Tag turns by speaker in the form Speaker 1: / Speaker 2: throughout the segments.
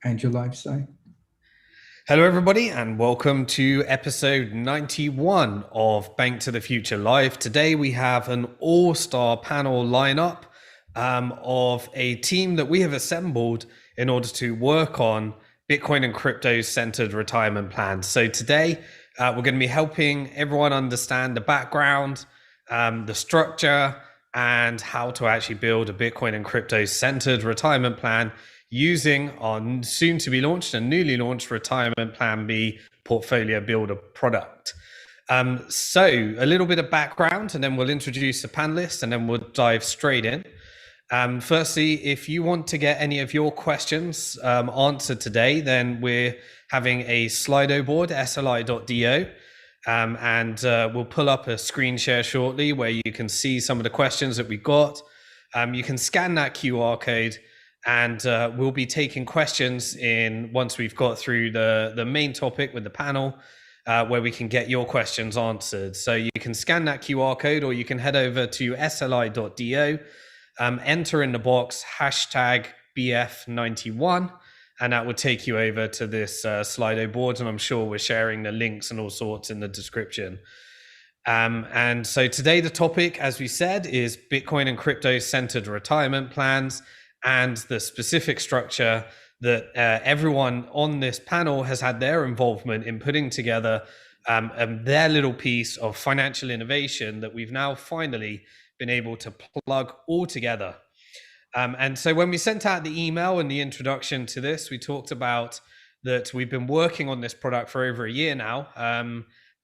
Speaker 1: and your lifestyle.
Speaker 2: Hello, everybody, and welcome to episode 91 of Bank to the Future Live. Today, we have an all-star panel lineup of a team that we have assembled in order to work on Bitcoin and crypto-centered retirement plans. So today, we're going to be helping everyone understand the background, the structure, and how to actually build a Bitcoin and crypto-centered retirement plan using our soon to be launched and newly launched Retirement Plan B Portfolio Builder product. So a little bit of background, and then we'll introduce the panelists, and then we'll dive straight in. Firstly, if you want to get any of your questions answered today, then we're having a Slido board, sli.do, and we'll pull up a screen share shortly where you can see some of the questions that we got. You can scan that QR code, and we'll be taking questions once we've got through the main topic with the panel, where we can get your questions answered. So you can scan that QR code, or you can head over to sli.do, enter in the box hashtag BF91, and that will take you over to this Slido board, and I'm sure we're sharing the links and all sorts in the description. And so today the topic, as we said, is Bitcoin and crypto-centered retirement plans, and the specific structure that everyone on this panel has had their involvement in putting together their little piece of financial innovation that we've now finally been able to plug all together. And so when we sent out the email and the introduction to this, we talked about that we've been working on this product for over a year now,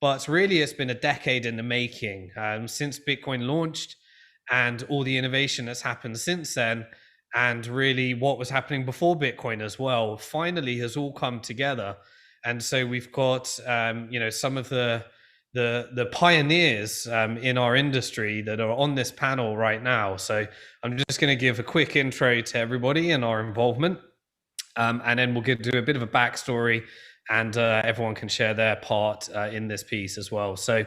Speaker 2: but really it's been a decade in the making since Bitcoin launched, and all the innovation that's happened since then, and really what was happening before Bitcoin as well, finally has all come together. And so we've got some of the pioneers in our industry that are on this panel right now. So I'm just going to give a quick intro to everybody and our involvement, and then we'll do a bit of a backstory, and everyone can share their part in this piece as well. So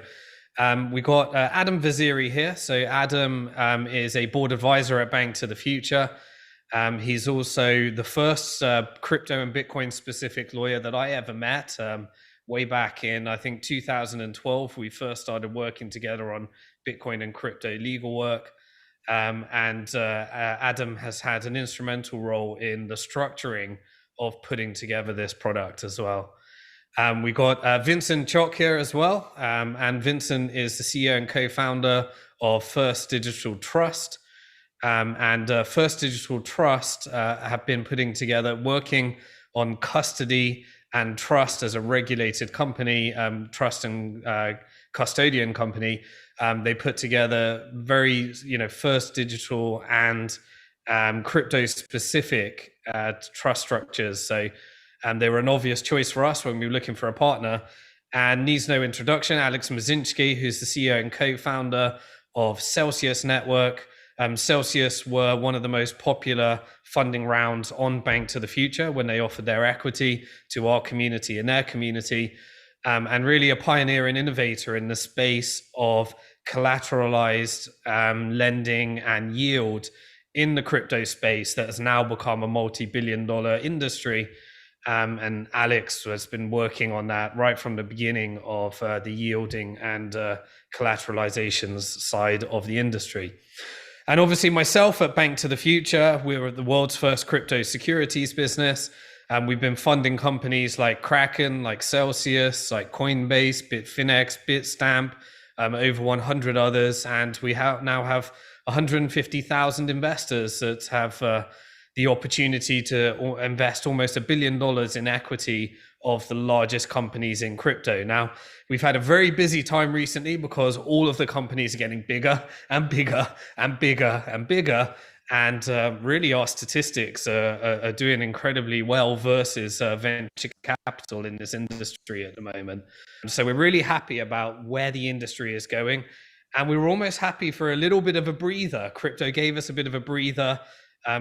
Speaker 2: we got Adam Vaziri here. So Adam is a board advisor at Bnk To The Future. He's also the first crypto and Bitcoin specific lawyer that I ever met. Way back in, I think, 2012, we first started working together on Bitcoin and crypto legal work. And Adam has had an instrumental role in the structuring of putting together this product as well. We got Vincent Chok here as well. And Vincent is the CEO and co-founder of First Digital Trust. And First Digital Trust have been putting together, working on custody and trust as a regulated company, trust and custodian company. They put together very, First Digital and crypto specific trust structures. So they were an obvious choice for us when we were looking for a partner. And needs no introduction, Alex Mashinsky, who's the CEO and co-founder of Celsius.Network. Celsius were one of the most popular funding rounds on Bank to the Future when they offered their equity to our community and their community, and really a pioneer and innovator in the space of collateralized lending and yield in the crypto space that has now become a multi-billion-dollar industry. And Alex has been working on that right from the beginning of the yielding and collateralizations side of the industry. And obviously myself at Bank to the Future, we're the world's first crypto securities business. We've been funding companies like Kraken, like Celsius, like Coinbase, BitFinex, BitStamp, over 100 others. And we now have 150,000 investors that have the opportunity to invest almost $1 billion in equity of the largest companies in crypto. Now, we've had a very busy time recently because all of the companies are getting bigger and bigger and bigger and bigger. And really our statistics are doing incredibly well versus venture capital in this industry at the moment. So we're really happy about where the industry is going. And we were almost happy for a little bit of a breather. Crypto gave us a bit of a breather.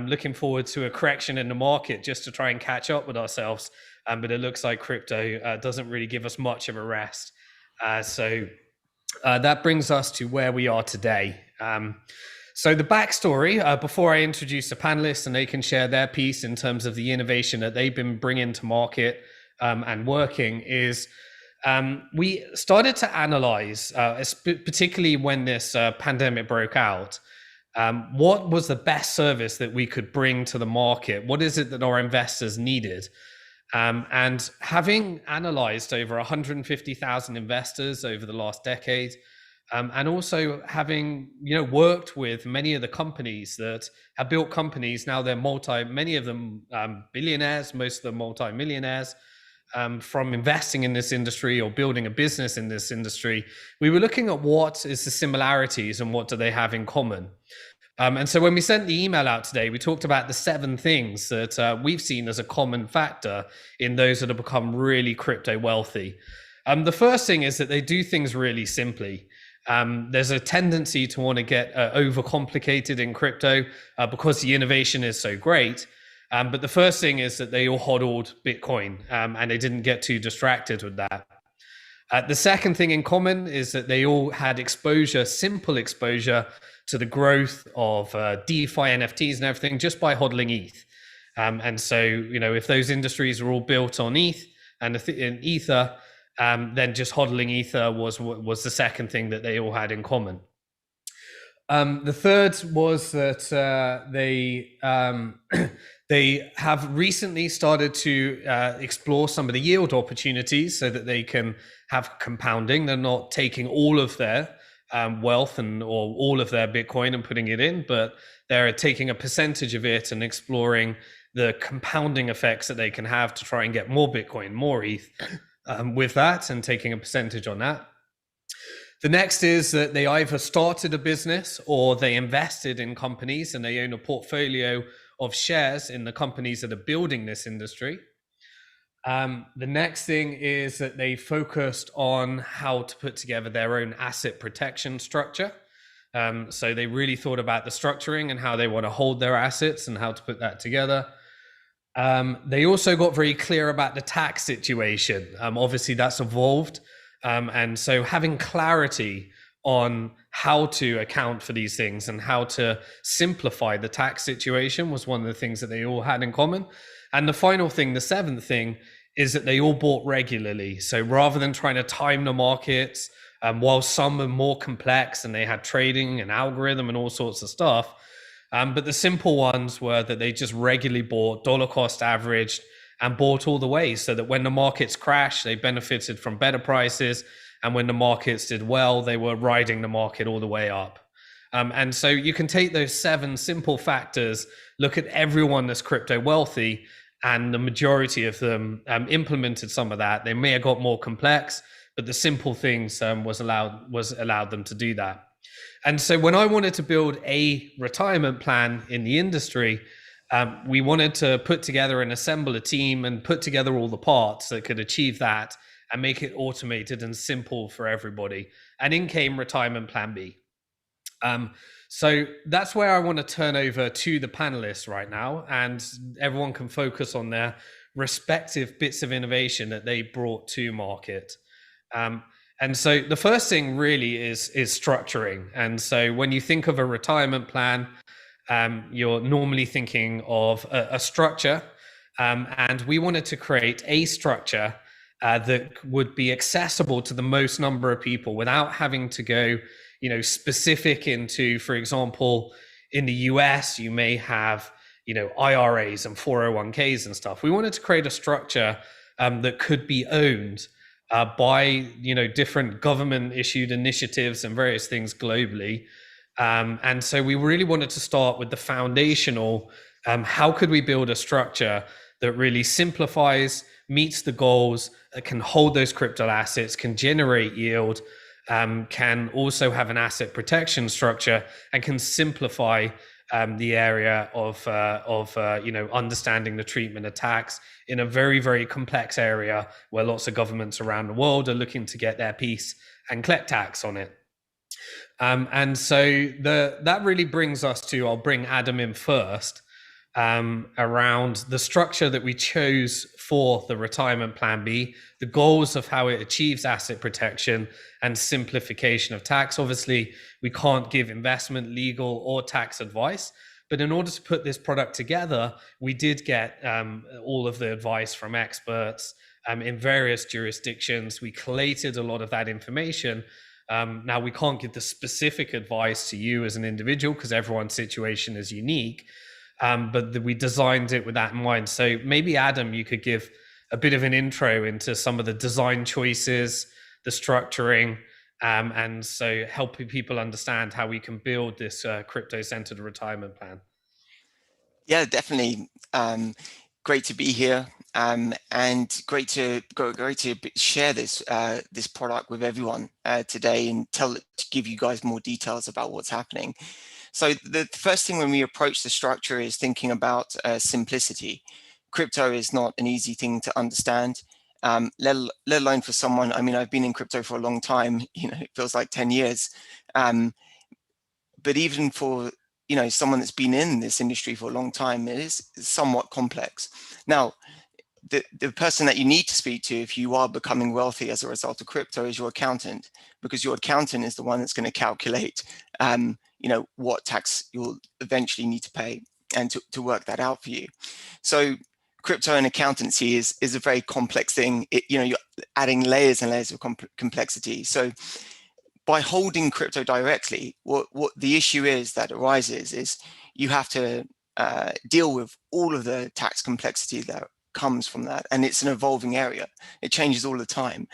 Speaker 2: Looking forward to a correction in the market just to try and catch up with ourselves. But it looks like crypto doesn't really give us much of a rest. So that brings us to where we are today. So the backstory, before I introduce the panelists and they can share their piece in terms of the innovation that they've been bringing to market and working, is we started to analyze, particularly when this pandemic broke out, what was the best service that we could bring to the market? What is it that our investors needed? And having analyzed over 150,000 investors over the last decade, and also having worked with many of the companies that have built companies, now they're many of them billionaires, most of them multi-millionaires, from investing in this industry or building a business in this industry, we were looking at what is the similarities and what do they have in common. And so when we sent the email out today, we talked about the 7 things that we've seen as a common factor in those that have become really crypto wealthy. The first thing is that they do things really simply. There's a tendency to want to get overcomplicated in crypto because the innovation is so great. But the first thing is that they all hodled Bitcoin and they didn't get too distracted with that. The second thing in common is that they all had exposure, simple exposure to the growth of DeFi, NFTs and everything just by hodling ETH. And so, if those industries were all built on ETH and in Ether, then just hodling Ether was the second thing that they all had in common. The third was that they have recently started to explore some of the yield opportunities so that they can have compounding. They're not taking all of their wealth or all of their Bitcoin and putting it in, but they're taking a percentage of it and exploring the compounding effects that they can have to try and get more Bitcoin, more ETH with that, and taking a percentage on that. The next is that they either started a business or they invested in companies and they own a portfolio of shares in the companies that are building this industry. The next thing is that they focused on how to put together their own asset protection structure. So they really thought about the structuring and how they want to hold their assets and how to put that together. They also got very clear about the tax situation. Obviously, that's evolved. And so having clarity on how to account for these things and how to simplify the tax situation was one of the things that they all had in common. And the final thing, the 7th thing, is that they all bought regularly. So rather than trying to time the markets, while some are more complex and they had trading and algorithm and all sorts of stuff, but the simple ones were that they just regularly bought, dollar cost averaged, and bought all the way, so that when the markets crashed, they benefited from better prices. And when the markets did well, they were riding the market all the way up. And so you can take those 7 simple factors, look at everyone that's crypto wealthy, and the majority of them implemented some of that. They may have got more complex, but the simple things was allowed them to do that. And so when I wanted to build a retirement plan in the industry, we wanted to put together and assemble a team and put together all the parts that could achieve that and make it automated and simple for everybody. And in came Retirement Plan B. So that's where I want to turn over to the panelists right now, and everyone can focus on their respective bits of innovation that they brought to market. And so the first thing really is structuring. And so when you think of a retirement plan, you're normally thinking of a structure, and we wanted to create a structure that would be accessible to the most number of people without having to go, specific into, for example, in the US, you may have, IRAs and 401ks and stuff. We wanted to create a structure that could be owned by, different government issued initiatives and various things globally. And so we really wanted to start with the foundational, how could we build a structure that really simplifies, meets the goals, can hold those crypto assets, can generate yield, can also have an asset protection structure, and can simplify the area of understanding the treatment of tax in a very, very complex area where lots of governments around the world are looking to get their piece and collect tax on it. And so that really brings us to, I'll bring Adam in first. around the structure that we chose for the retirement plan B, the goals of how it achieves asset protection and simplification of tax. Obviously, we can't give investment, legal, or tax advice. But in order to put this product together, we did get all of the advice from experts in various jurisdictions. We collated a lot of that information. Now, we can't give the specific advice to you as an individual because everyone's situation is unique. But we designed it with that in mind. So maybe, Adam, you could give a bit of an intro into some of the design choices, the structuring, and so helping people understand how we can build this crypto-centered retirement plan.
Speaker 1: Yeah, definitely. Great to be here, and great to share this this product with everyone today, and to give you guys more details about what's happening. So the first thing when we approach the structure is thinking about simplicity. Crypto is not an easy thing to understand, let alone for someone. I mean, I've been in crypto for a long time. It feels like 10 years. But even for someone that's been in this industry for a long time, it is somewhat complex. Now, the person that you need to speak to if you are becoming wealthy as a result of crypto is your accountant, because your accountant is the one that's going to calculate what tax you'll eventually need to pay, and to work that out for you. So crypto and accountancy is a very complex thing. You're adding layers and layers of complexity. So by holding crypto directly, what the issue is that arises is you have to deal with all of the tax complexity that comes from that, and it's an evolving area. It changes all the time.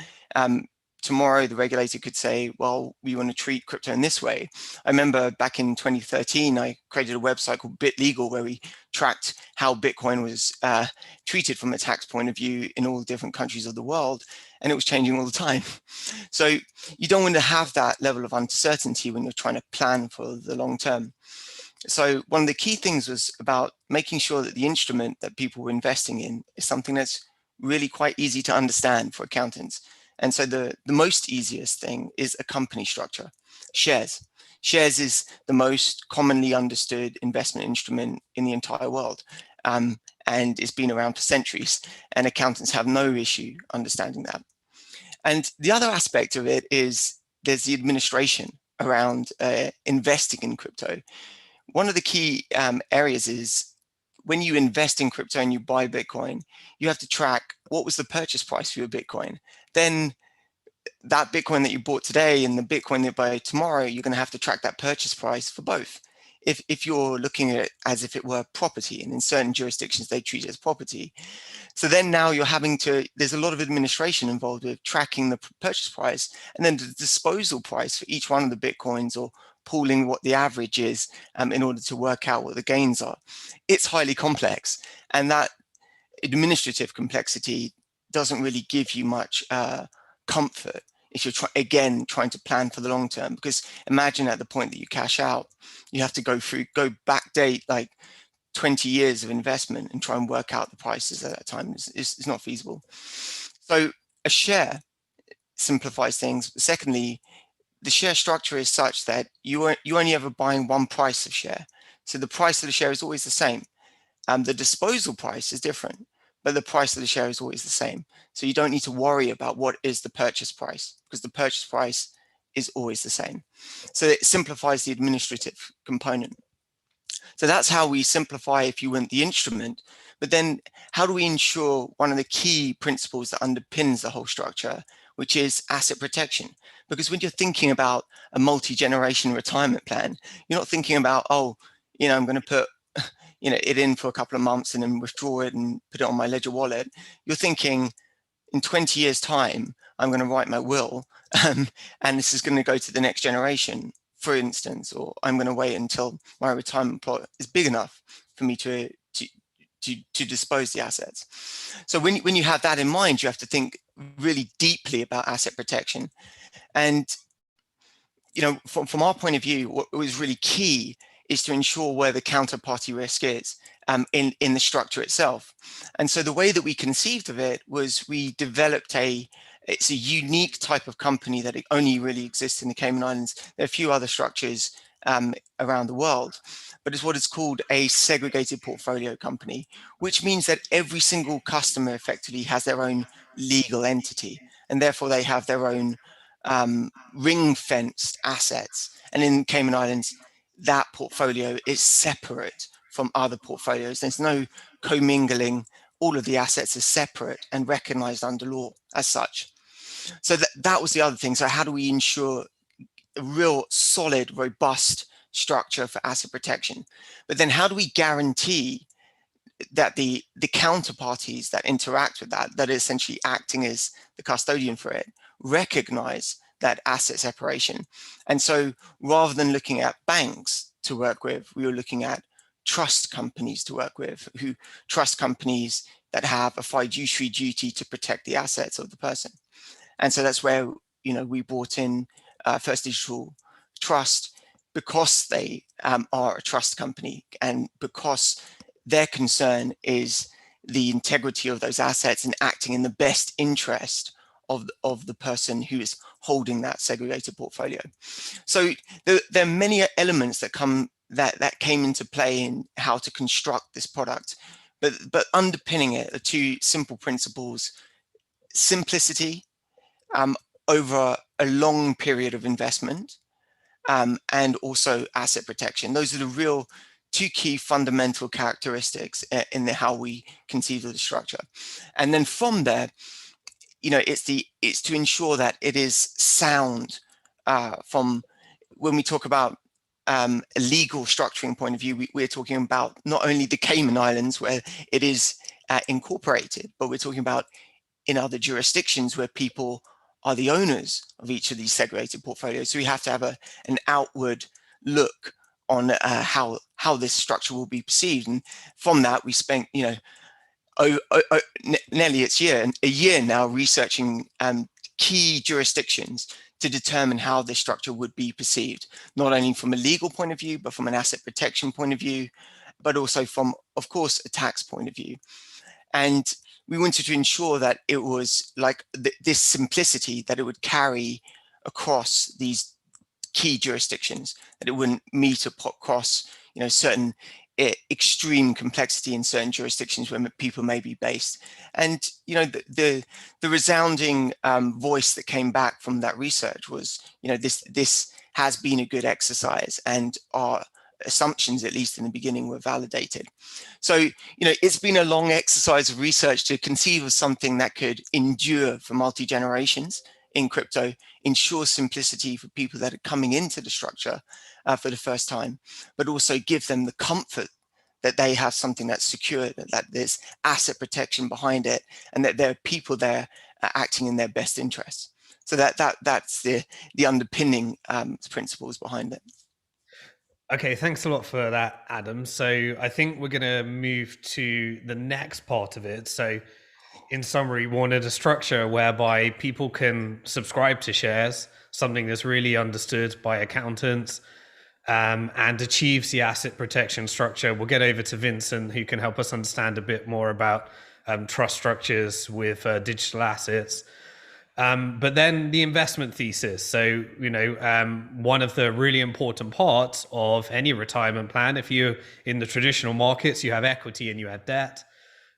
Speaker 1: Tomorrow, the regulator could say, well, we want to treat crypto in this way. I remember back in 2013, I created a website called BitLegal where we tracked how Bitcoin was treated from a tax point of view in all the different countries of the world, and it was changing all the time. So you don't want to have that level of uncertainty when you're trying to plan for the long term. So one of the key things was about making sure that the instrument that people were investing in is something that's really quite easy to understand for accountants. And so the most easiest thing is a company structure. Shares. Shares is the most commonly understood investment instrument in the entire world. And it's been around for centuries, and accountants have no issue understanding that. And the other aspect of it is there's the administration around investing in crypto. One of the key areas is when you invest in crypto and you buy Bitcoin, you have to track what was the purchase price for your Bitcoin. Then that Bitcoin that you bought today and the Bitcoin that you buy tomorrow, you're going to have to track that purchase price for both. If you're looking at it as if it were property, and in certain jurisdictions they treat it as property. So then now you're having to, there's a lot of administration involved with tracking the purchase price and then the disposal price for each one of the Bitcoins, or pooling what the average is in order to work out what the gains are. It's highly complex, and that administrative complexity doesn't really give you much comfort if you're trying to plan for the long term. Because imagine at the point that you cash out, you have to go backdate like 20 years of investment and try and work out the prices at that time. It's not feasible. So a share simplifies things. Secondly, the share structure is such that you only ever buying one price of share. So the price of the share is always the same. The disposal price is different, but the price of the share is always the same. So you don't need to worry about what is the purchase price, because the purchase price is always the same. So it simplifies the administrative component. So that's how we simplify, if you want, the instrument. But then how do we ensure one of the key principles that underpins the whole structure, which is asset protection? Because when you're thinking about a multi-generation retirement plan, you're not thinking about, oh, I'm going to put it in for a couple of months and then withdraw it and put it on my ledger wallet. You're thinking, in 20 years' time, I'm going to write my will, and this is going to go to the next generation, for instance, or I'm going to wait until my retirement plot is big enough for me to dispose the assets. So when you have that in mind, you have to think really deeply about asset protection. And from our point of view, what was really key is to ensure where the counterparty risk is in the structure itself. And so the way that we conceived of it was we developed it's a unique type of company that it only really exists in the Cayman Islands. There are a few other structures around the world, but it's what is called a segregated portfolio company, which means that every single customer effectively has their own legal entity, and therefore they have their own ring-fenced assets. And in Cayman Islands, that portfolio is separate from other portfolios. There's no commingling. All of the assets are separate and recognized under law as such. So that was the other thing. So how do we ensure a real solid, robust structure for asset protection? But then how do we guarantee that the counterparties that interact with that are essentially acting as the custodian for it, recognize that asset separation? And so rather than looking at banks to work with, we were looking at trust companies to work with, trust companies that have a fiduciary duty to protect the assets of the person. And so that's where, we brought in First Digital Trust, because they are a trust company, and because their concern is the integrity of those assets and acting in the best interest of the person who is holding that segregated portfolio. So there are many elements that came into play in how to construct this product, but underpinning it are two simple principles: simplicity over a long period of investment, and also asset protection. Those are the real two key fundamental characteristics in how we conceive of the structure. And then from there, it's to ensure that it is sound from when we talk about a legal structuring point of view. We're talking about not only the Cayman Islands where it is incorporated, but we're talking about in other jurisdictions where people are the owners of each of these segregated portfolios. So we have to have an outward look on how this structure will be perceived. And from that, we spent nearly a year now researching key jurisdictions to determine how this structure would be perceived, not only from a legal point of view, but from an asset protection point of view, but also from, of course, a tax point of view. And we wanted to ensure that it was like this simplicity, that it would carry across these key jurisdictions, that it wouldn't meet across certain extreme complexity in certain jurisdictions where people may be based. And the resounding voice that came back from that research was, this has been a good exercise, and our assumptions, at least in the beginning, were validated. So it's been a long exercise of research to conceive of something that could endure for multi-generations in crypto, ensure simplicity for people that are coming into the structure for the first time, but also give them the comfort that they have something that's secure, that there's asset protection behind it, and that there are people there acting in their best interests. So that's the underpinning principles behind it.
Speaker 2: Okay, thanks a lot for that, Adam. So I think we're going to move to the next part of it. So in summary, we wanted a structure whereby people can subscribe to shares, something that's really understood by accountants, and achieves the asset protection structure. We'll get over to Vincent, who can help us understand a bit more about trust structures with digital assets. But then the investment thesis. So, one of the really important parts of any retirement plan, if you're in the traditional markets, you have equity and you have debt,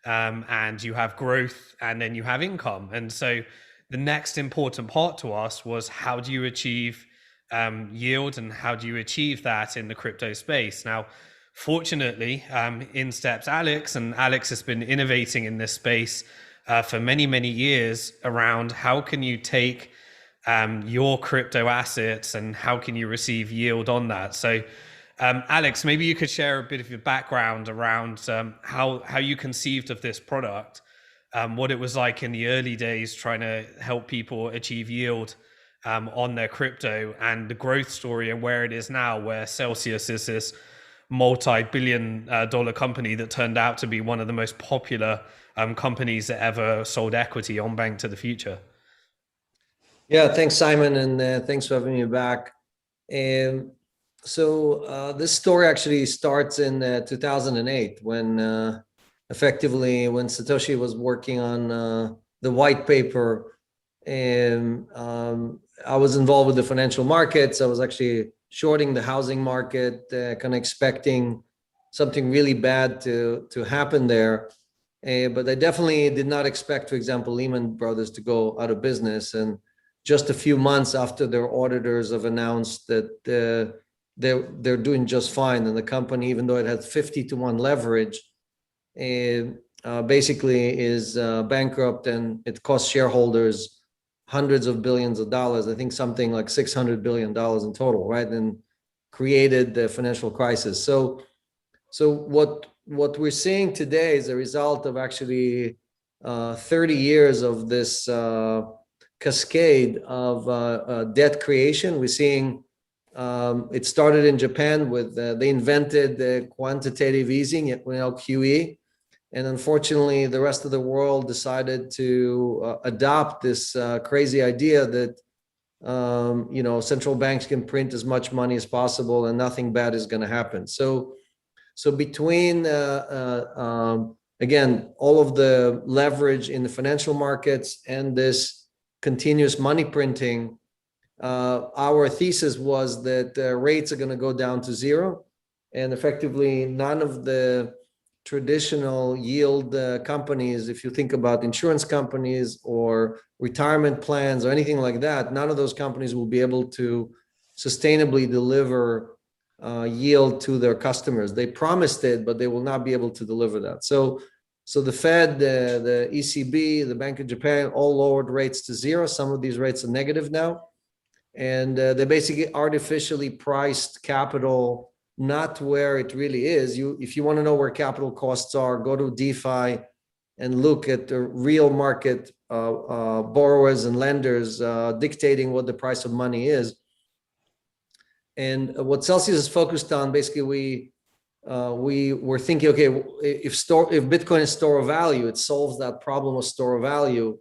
Speaker 2: and you have growth, and then you have income. And so the next important part to us was, how do you achieve yield, and how do you achieve that in the crypto space? Now, fortunately, in steps Alex, and Alex has been innovating in this space for many, many years around how can you take your crypto assets and how can you receive yield on that. So Alex, maybe you could share a bit of your background around how you conceived of this product, what it was like in the early days trying to help people achieve yield on their crypto, and the growth story and where it is now, where Celsius is this multi-billion dollar company that turned out to be one of the most popular companies that ever sold equity on Bnk To The Future.
Speaker 3: Yeah, thanks, Simon, and thanks for having me back. So this story actually starts in 2008 when effectively when Satoshi was working on the white paper, and I was involved with the financial markets. I was actually shorting the housing market, kind of expecting something really bad to happen there. But I definitely did not expect, for example, Lehman Brothers to go out of business. And just a few months after their auditors have announced that they're doing just fine, and the company, even though it had 50-to-1 leverage, basically is bankrupt, and it costs shareholders hundreds of billions of dollars. I think something like $600 billion in total, right? And created the financial crisis. So what we're seeing today is a result of actually 30 years of this cascade of debt creation. We're seeing it started in Japan with they invented the quantitative easing, QE, and unfortunately the rest of the world decided to adopt this crazy idea that central banks can print as much money as possible and nothing bad is going to happen. So between again, all of the leverage in the financial markets and this continuous money printing, our thesis was that rates are going to go down to zero, and effectively none of the traditional yield companies, if you think about insurance companies or retirement plans or anything like that, none of those companies will be able to sustainably deliver yield to their customers. They promised it, but they will not be able to deliver that. So the Fed, the ECB, the Bank of Japan all lowered rates to zero. Some of these rates are negative now. And they basically artificially priced capital not where it really is. If you want to know where capital costs are, go to DeFi and look at the real market borrowers and lenders dictating what the price of money is. And what Celsius is focused on, basically, we were thinking, okay, if Bitcoin is store of value, it solves that problem of store of value.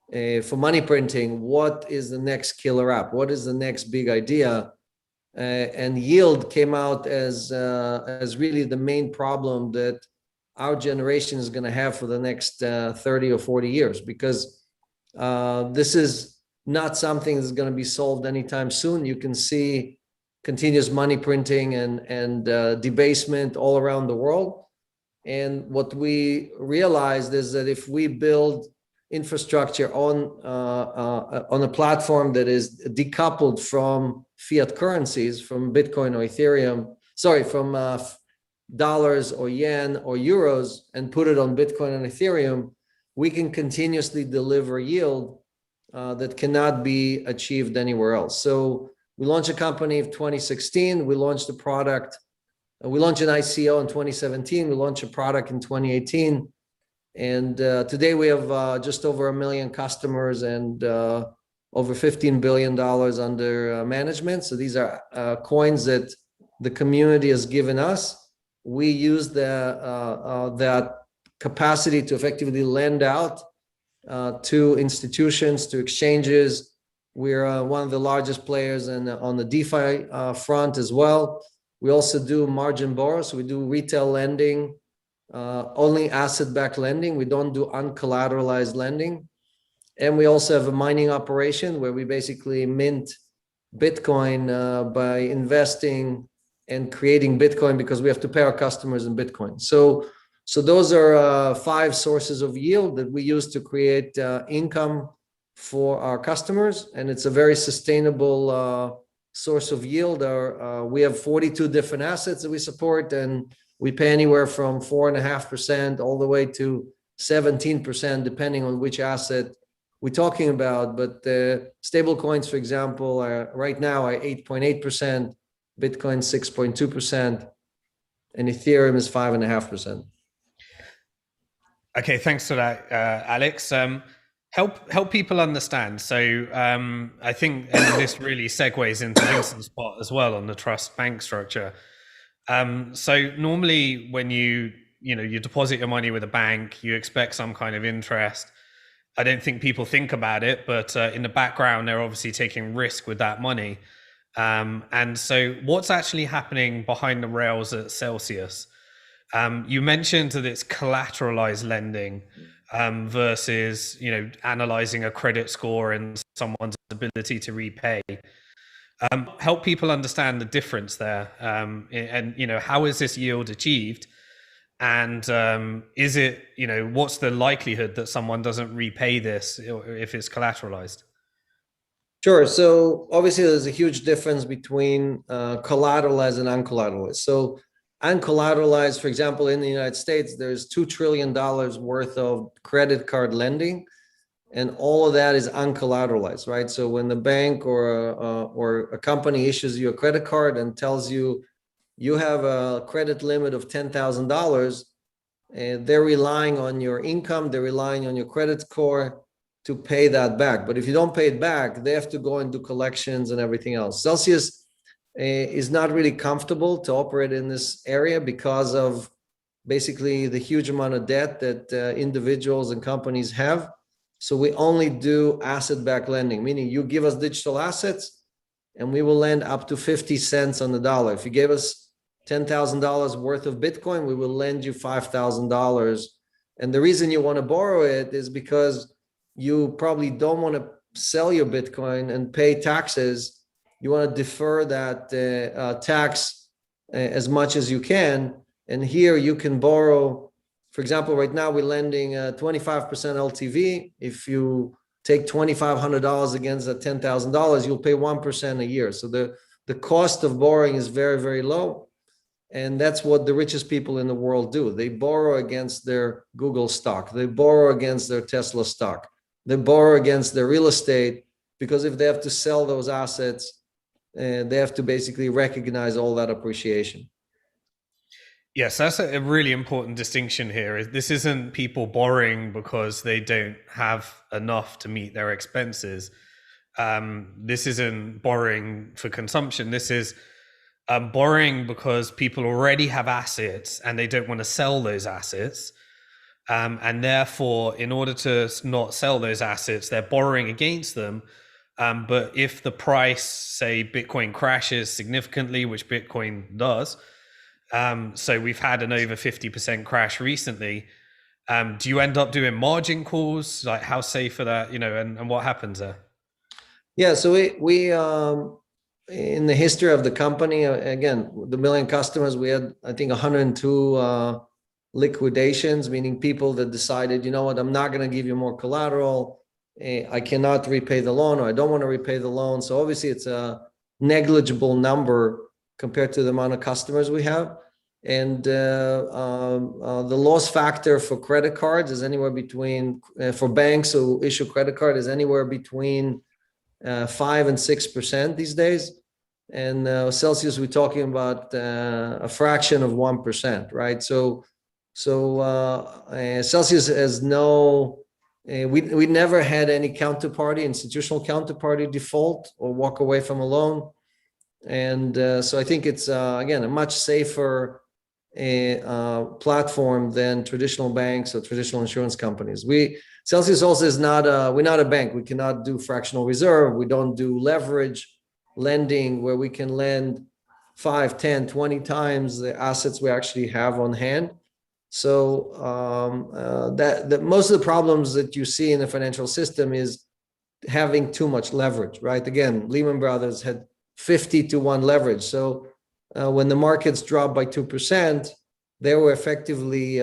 Speaker 3: For money printing, what is the next killer app? What is the next big idea? And yield came out as really the main problem that our generation is going to have for the next 30 or 40 years, because this is not something that's going to be solved anytime soon. You can see continuous money printing and debasement all around the world. And what we realized is that if we build infrastructure on a platform that is decoupled from fiat currencies, from Bitcoin or Ethereum, from dollars or yen or euros, and put it on Bitcoin and Ethereum, we can continuously deliver yield that cannot be achieved anywhere else. So we launched a company in 2016. We launched a product. We launched an ICO in 2017. We launched a product in 2018. And today we have just over 1 million customers and over $15 billion under management. So these are coins that the community has given us. We use that capacity to effectively lend out to institutions, to exchanges. We're one of the largest players on the DeFi front as well. We also do margin borrows. So we do retail lending, only asset-backed lending. We don't do uncollateralized lending. And we also have a mining operation where we basically mint Bitcoin by investing and creating Bitcoin, because we have to pay our customers in Bitcoin. So those are 5 sources of yield that we use to create income for our customers. And it's a very sustainable source of yield. We have 42 different assets that we support, and we pay anywhere from 4.5% all the way to 17%, depending on which asset we're talking about. But the stable coins, for example, right now are 8.8%, Bitcoin 6.2%, and Ethereum is 5.5%.
Speaker 2: Okay, thanks for that, Alex. Help people understand. So I think this really segues into Vincent's part as well on the trust bank structure. So normally when you deposit your money with a bank, you expect some kind of interest. I don't think people think about it, but in the background, they're obviously taking risk with that money. And so what's actually happening behind the rails at Celsius? You mentioned that it's collateralized lending versus, analyzing a credit score and someone's ability to repay. Help people understand the difference there, and how is this yield achieved, and is it what's the likelihood that someone doesn't repay this if it's collateralized?
Speaker 3: Sure. So obviously, there's a huge difference between collateralized and uncollateralized. So uncollateralized, for example, in the United States, there's $2 trillion worth of credit card lending, and all of that is uncollateralized, right? So when the bank or a company issues you a credit card and tells you you have a credit limit of $10,000, they're relying on your income, they're relying on your credit score to pay that back. But if you don't pay it back, they have to go and do collections and everything else. Celsius is not really comfortable to operate in this area because of basically the huge amount of debt that individuals and companies have. So we only do asset-backed lending, meaning you give us digital assets and we will lend up to 50 cents on the dollar. If you gave us $10,000 worth of Bitcoin, we will lend you $5,000. And the reason you want to borrow it is because you probably don't want to sell your Bitcoin and pay taxes. You want to defer that tax as much as you can. And here you can borrow, for example, right now we're lending 25% LTV. If you take $2,500 against that $10,000, you'll pay 1% a year. So the cost of borrowing is very, very low. And that's what the richest people in the world do. They borrow against their Google stock. They borrow against their Tesla stock. They borrow against their real estate, because if they have to sell those assets, they have to basically recognize all that appreciation.
Speaker 2: Yes, that's a really important distinction here. This isn't people borrowing because they don't have enough to meet their expenses. This isn't borrowing for consumption. This is borrowing because people already have assets and they don't want to sell those assets. And therefore, in order to not sell those assets, they're borrowing against them. But if the price, say Bitcoin crashes significantly, which Bitcoin does, so we've had an over 50% crash recently, do you end up doing margin calls? Like, how safe are that, and what happens there?
Speaker 3: Yeah, so we in the history of the company, again, the million customers, we had, I think, 102 liquidations, meaning people that decided, you know what, I'm not going to give you more collateral. I cannot repay the loan, or I don't want to repay the loan. So obviously it's a negligible number compared to the amount of customers we have. And the loss factor for credit cards is anywhere between, for banks who issue credit card, is anywhere between 5 and 6% these days. And Celsius, we're talking about a fraction of 1%, right? So Celsius has no, we never had any counterparty, institutional counterparty default or walk away from a loan. And so I think it's, again, a much safer platform than traditional banks or traditional insurance companies. Celsius also is we're not a bank. We cannot do fractional reserve. We don't do leverage lending where we can lend 5, 10, 20 times the assets we actually have on hand. So that most of the problems that you see in the financial system is having too much leverage, right? Again, Lehman Brothers had 50-to-1 leverage. So when the markets dropped by 2%, they were effectively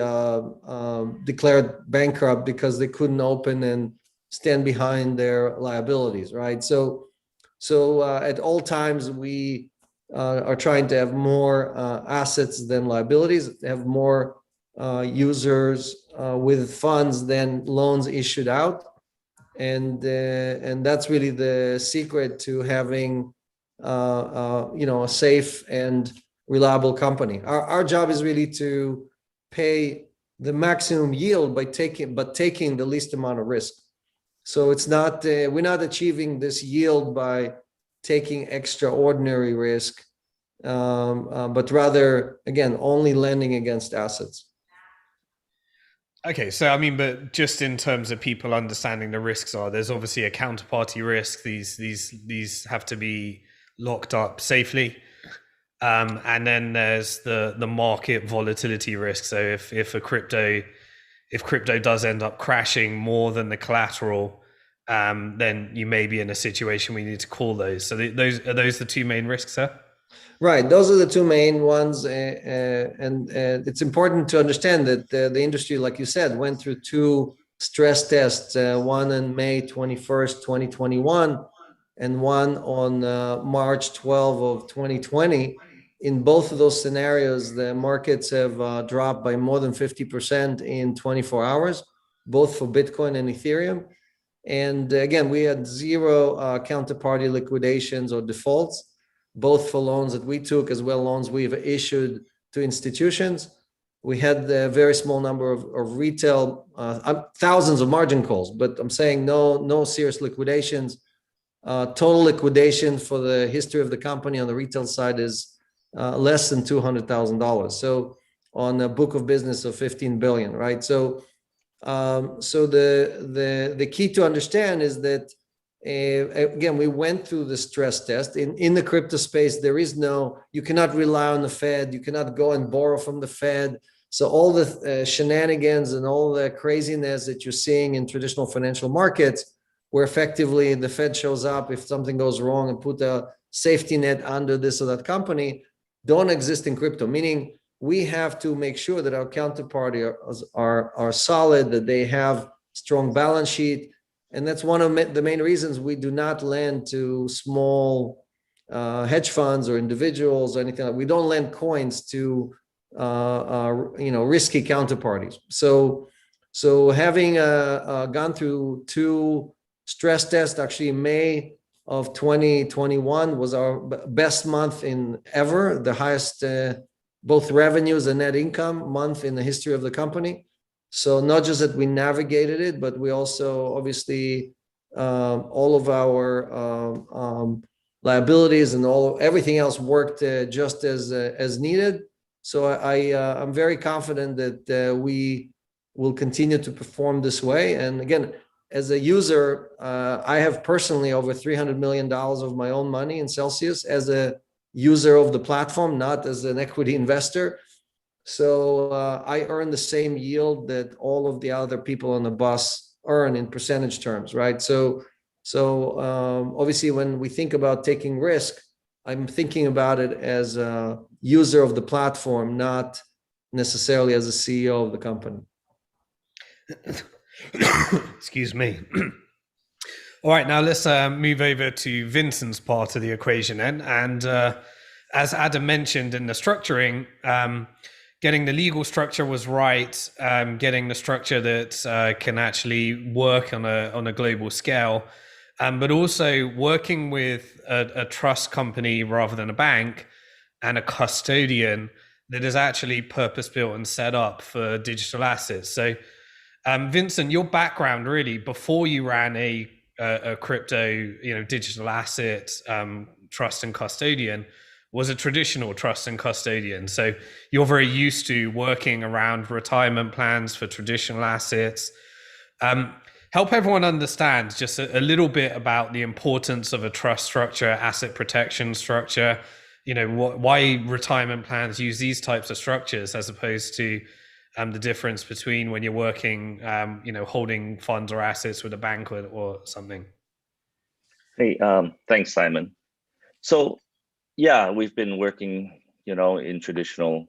Speaker 3: declared bankrupt because they couldn't open and stand behind their liabilities, right? So at all times, we are trying to have more assets than liabilities, have more users with funds than loans issued out. And that's really the secret to having a safe and reliable company. Our job is really to pay the maximum yield by taking the least amount of risk. So it's not we're not achieving this yield by taking extraordinary risk, but rather, again, only lending against assets.
Speaker 2: Okay, so I mean, but just in terms of people understanding the risks, there's obviously a counterparty risk. These have to be locked up safely, and then there's the market volatility risk. So if crypto does end up crashing more than the collateral, then you may be in a situation where you need to call those. So those the two main risks, sir?
Speaker 3: Right, those are the two main ones, and it's important to understand that the industry, like you said, went through two stress tests, one on May 21st, 2021, and one on March 12 of 2020. In both of those scenarios, the markets have dropped by more than 50% in 24 hours, both for Bitcoin and Ethereum. And again, we had zero counterparty liquidations or defaults, both for loans that we took as well loans we've issued to institutions. We had a very small number of retail, thousands of margin calls, but I'm saying no serious liquidations. Total liquidation for the history of the company on the retail side is less than $200,000. So on a book of business of 15 billion, right? So the key to understand is that again, we went through the stress test. In the crypto space, you cannot rely on the Fed. You cannot go and borrow from the Fed. So all the shenanigans and all the craziness that you're seeing in traditional financial markets, where effectively the Fed shows up if something goes wrong and put a safety net under this or that company, don't exist in crypto. Meaning we have to make sure that our counterparty are solid, that they have strong balance sheet. And that's one of the main reasons we do not lend to small hedge funds or individuals or anything. We don't lend coins to risky counterparties. So having gone through two stress tests, actually May of 2021 was our best month in ever, the highest both revenues and net income month in the history of the company. So not just that we navigated it, but we also obviously all of our liabilities and everything else worked just as needed. So I'm very confident that we will continue to perform this way. And again, as a user, I have personally over $300 million of my own money in Celsius as a user of the platform, not as an equity investor. So I earn the same yield that all of the other people on the bus earn in percentage terms, right? So obviously when we think about taking risk, I'm thinking about it as a user of the platform, not necessarily as a CEO of the company.
Speaker 2: Excuse me. All right, now let's move over to Vincent's part of the equation then. And as Adam mentioned in the structuring, getting the legal structure was right, getting the structure that can actually work on a global scale, but also working with a trust company rather than a bank and a custodian that is actually purpose-built and set up for digital assets. So Vincent, your background really before you ran a crypto, digital asset trust and custodian was a traditional trust and custodian. So you're very used to working around retirement plans for traditional assets. Help everyone understand just a little bit about the importance of a trust structure, asset protection structure, why retirement plans use these types of structures as opposed to the difference between when you're working, holding funds or assets with a bank or something.
Speaker 4: Hey, thanks, Simon. So, yeah, we've been working, in traditional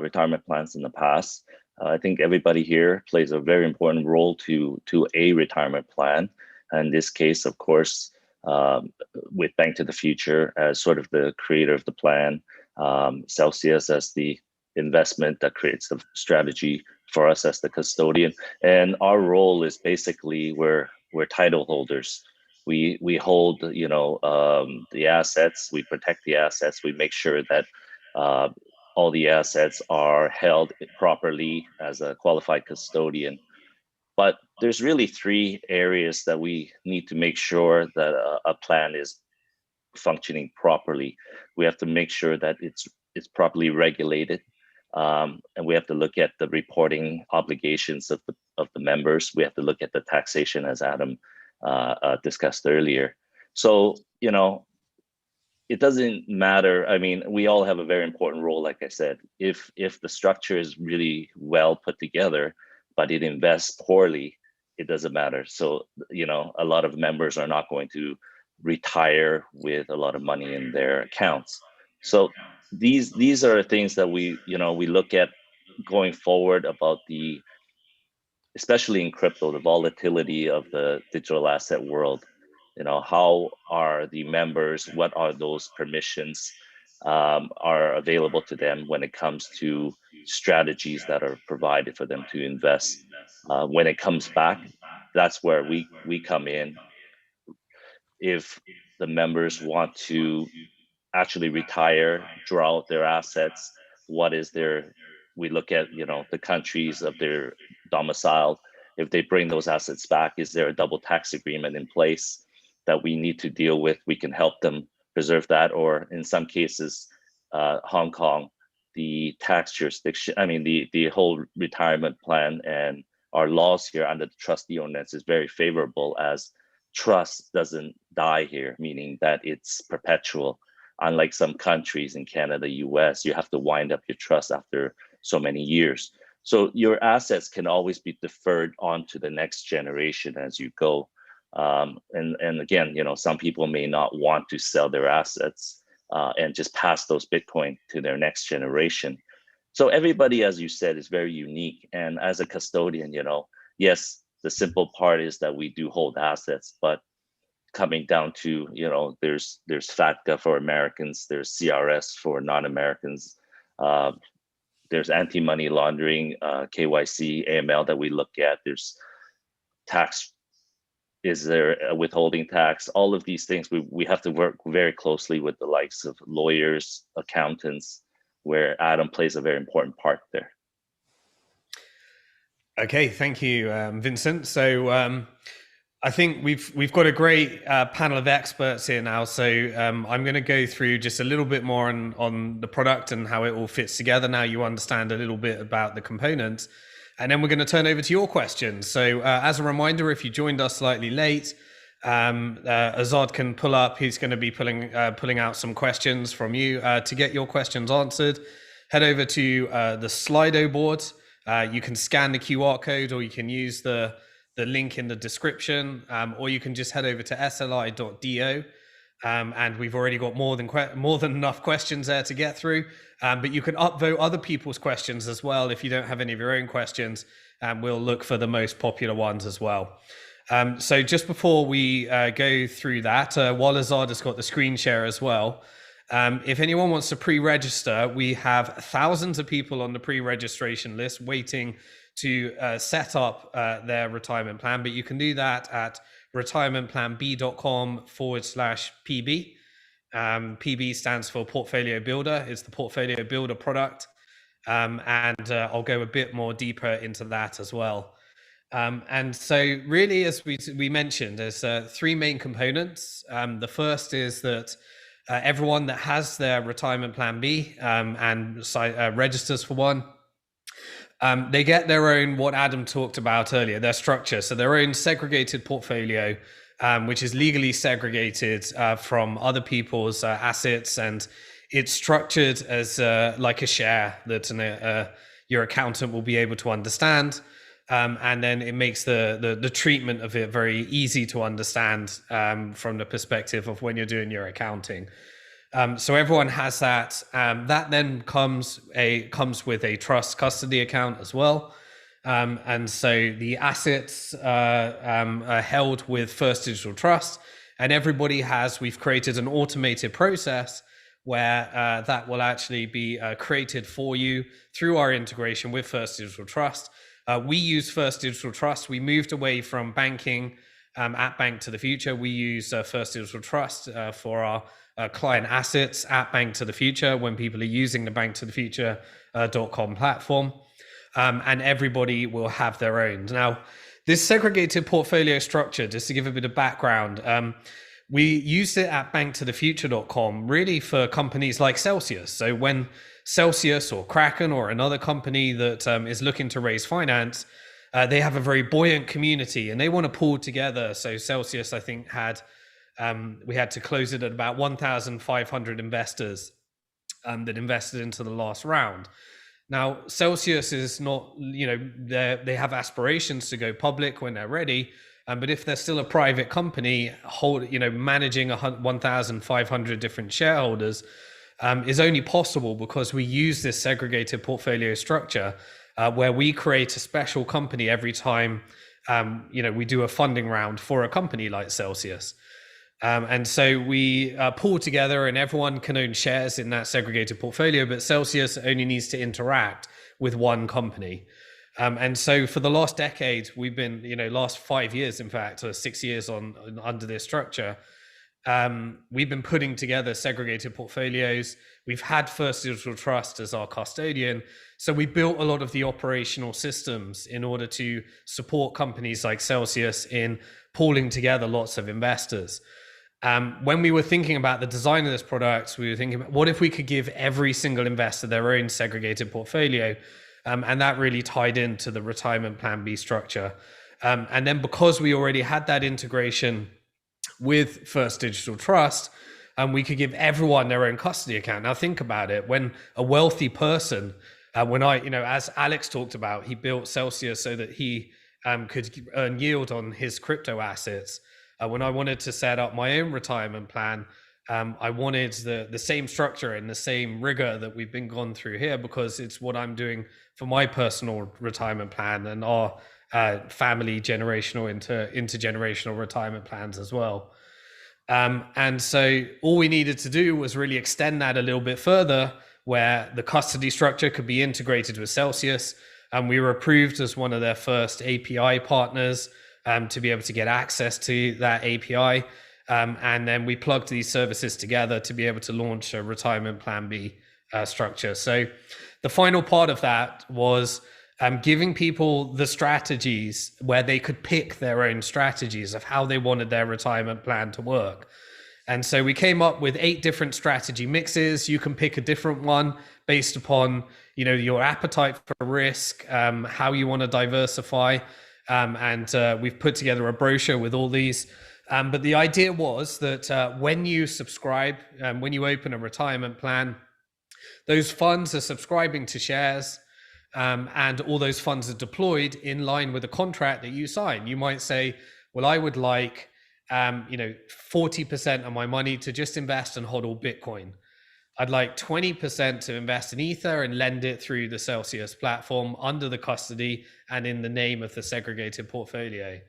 Speaker 4: retirement plans in the past. I think everybody here plays a very important role to a retirement plan. And in this case, of course, with Bnk To The Future as sort of the creator of the plan, Celsius as the investment that creates the strategy for us as the custodian. And our role is basically we're title holders. We hold the assets, we protect the assets, we make sure that all the assets are held properly as a qualified custodian. But there's really three areas that we need to make sure that a plan is functioning properly. We have to make sure that it's properly regulated. And we have to look at the reporting obligations of the members. We have to look at the taxation, as Adam discussed earlier. So, it doesn't matter. I mean, we all have a very important role, like I said. If the structure is really well put together, but it invests poorly, it doesn't matter. So, a lot of members are not going to retire with a lot of money in their accounts. So these are things that we look at going forward about especially in crypto, the volatility of the digital asset world. How are the members, what are those permissions are available to them when it comes to strategies that are provided for them to invest. When it comes back, that's where we come in. If the members want to actually retire, draw out their assets, we look at, the countries of their domicile. If they bring those assets back, is there a double tax agreement in place that we need to deal with? We can help them preserve that. Or in some cases, Hong Kong, the tax jurisdiction, the whole retirement plan and our laws here under the trustee ordinance is very favorable, as trust doesn't die here, meaning that it's perpetual. Unlike some countries in Canada, US, you have to wind up your trust after so many years. So your assets can always be deferred on to the next generation as you go. And again, some people may not want to sell their assets and just pass those Bitcoin to their next generation. So everybody, as you said, is very unique. And as a custodian, yes, the simple part is that we do hold assets, but coming down to, there's FATCA for Americans, there's CRS for non-Americans, there's anti-money laundering, KYC, AML that we look at, there's tax, is there a withholding tax? All of these things, we have to work very closely with the likes of lawyers, accountants, where Adam plays a very important part there.
Speaker 2: Okay, thank you, Vincent. So I think we've got a great panel of experts here now. So I'm going to go through just a little bit more on the product and how it all fits together. Now you understand a little bit about the components, and then we're going to turn over to your questions. So as a reminder, if you joined us slightly late, Azad can pull up. He's going to be pulling out some questions from you to get your questions answered. Head over to the Slido board. You can scan the QR code, or you can use the link in the description, or you can just head over to sli.do. And we've already got more than enough questions there to get through. But you can upvote other people's questions as well if you don't have any of your own questions, and we'll look for the most popular ones as well. So just before we go through that, while Azad has got the screen share as well, if anyone wants to pre-register, we have thousands of people on the pre-registration list waiting to set up their retirement plan, but you can do that at retirementplanb.com/PB. PB stands for Portfolio Builder. It's the Portfolio Builder product. And I'll go a bit more deeper into that as well. And so really, as we mentioned, there's three main components. The first is that everyone that has their retirement plan B and registers for one, they get their own, what Adam talked about earlier, their structure. So their own segregated portfolio, which is legally segregated from other people's assets. And it's structured as like a share that your accountant will be able to understand. And then it makes the treatment of it very easy to understand from the perspective of when you're doing your accounting. So everyone has that. That then comes with a trust custody account as well. And so the assets are held with First Digital Trust, and we've created an automated process where that will actually be created for you through our integration with First Digital Trust. We use First Digital Trust. We moved away from banking at Bnk To The Future. We use First Digital Trust for our client assets at Bnk To The Future when people are using the BnkToTheFuture.com platform. And everybody will have their own. Now, this segregated portfolio structure, just to give a bit of background, we used it at BnkToTheFuture.com really for companies like Celsius. So when Celsius or Kraken or another company that is looking to raise finance, they have a very buoyant community and they want to pull together. So Celsius, I think, we had to close it at about 1,500 investors that invested into the last round. Now, Celsius is not, they have aspirations to go public when they're ready. But if they're still a private company, managing 1,500 different shareholders is only possible because we use this segregated portfolio structure where we create a special company every time, we do a funding round for a company like Celsius. And so we pull together and everyone can own shares in that segregated portfolio, but Celsius only needs to interact with one company. And so for the last decade, we've been, last 5 years, in fact, or 6 years under this structure, we've been putting together segregated portfolios. We've had First Digital Trust as our custodian. So we built a lot of the operational systems in order to support companies like Celsius in pooling together lots of investors. When we were thinking about the design of this product, we were thinking, what if we could give every single investor their own segregated portfolio? And that really tied into the retirement plan B structure. And then because we already had that integration with First Digital Trust, we could give everyone their own custody account. Now think about it, when a wealthy person, as Alex talked about, he built Celsius so that he could earn yield on his crypto assets. When I wanted to set up my own retirement plan, I wanted the same structure and the same rigor that we've been gone through here, because it's what I'm doing for my personal retirement plan and our family generational intergenerational retirement plans as well. And so all we needed to do was really extend that a little bit further, where the custody structure could be integrated with Celsius. And we were approved as one of their first API partners to be able to get access to that API. And then we plugged these services together to be able to launch a retirement plan B structure. So the final part of that was giving people the strategies where they could pick their own strategies of how they wanted their retirement plan to work. And so we came up with 8 different strategy mixes. You can pick a different one based upon, your appetite for risk, how you want to diversify. And we've put together a brochure with all these. But the idea was that when you subscribe, when you open a retirement plan, those funds are subscribing to shares, and all those funds are deployed in line with a contract that you sign. You might say, well, I would like 40% of my money to just invest and hold all Bitcoin. I'd like 20% to invest in Ether and lend it through the Celsius platform under the custody and in the name of the segregated portfolio,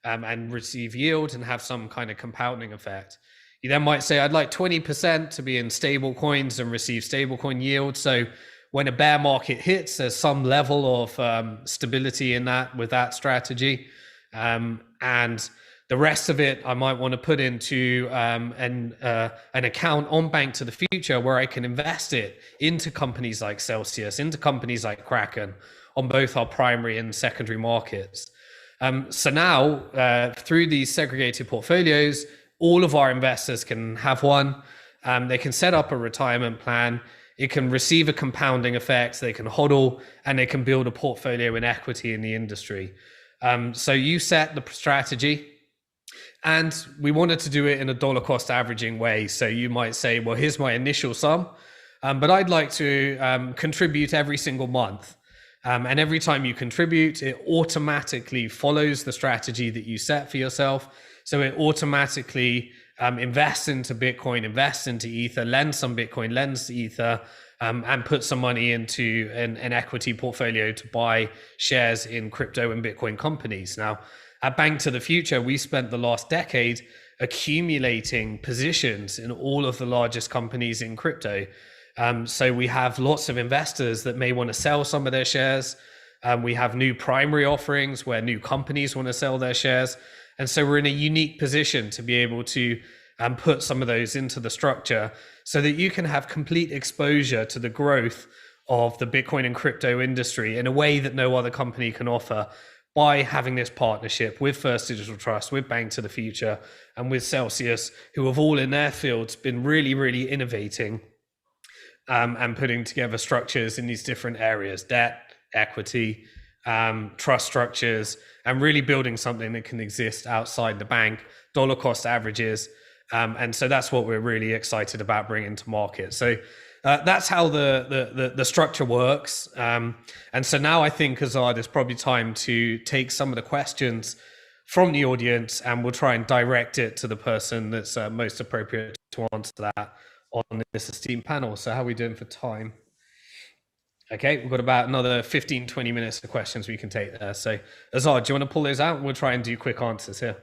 Speaker 2: and receive yield and have some kind of compounding effect. You then might say, I'd like 20% to be in stable coins and receive stablecoin yield. So when a bear market hits, there's some level of stability in that with that strategy. And the rest of it, I might want to put into an account on Bnk To The Future, where I can invest it into companies like Celsius, into companies like Kraken, on both our primary and secondary markets. So now, through these segregated portfolios, all of our investors can have one. They can set up a retirement plan. It can receive a compounding effect. They can hodl, and they can build a portfolio in equity in the industry. So you set the strategy. And we wanted to do it in a dollar cost averaging way. So you might say, well, here's my initial sum, but I'd like to contribute every single month. And every time you contribute, it automatically follows the strategy that you set for yourself. So it automatically invests into Bitcoin, invests into Ether, lends some Bitcoin, lends to Ether, and puts some money into an equity portfolio to buy shares in crypto and Bitcoin companies. Now, at Bnk To The Future, we spent the last decade accumulating positions in all of the largest companies in crypto. So we have lots of investors that may want to sell some of their shares. We have new primary offerings where new companies want to sell their shares. And so we're in a unique position to be able to put some of those into the structure so that you can have complete exposure to the growth of the Bitcoin and crypto industry in a way that no other company can offer, by having this partnership with First Digital Trust, with Bnk To The Future, and with Celsius, who have all in their fields been really, really innovating and putting together structures in these different areas: debt, equity, trust structures, and really building something that can exist outside the bank, dollar cost averages. And so that's what we're really excited about bringing to market. So that's how the structure works. And so now I think, Azad, it's probably time to take some of the questions from the audience, and we'll try and direct it to the person that's most appropriate to answer that on this esteemed panel. So how are we doing for time? Okay, we've got about another 15, 20 minutes of questions we can take there. So Azad, do you want to pull those out? We'll try and do quick answers here.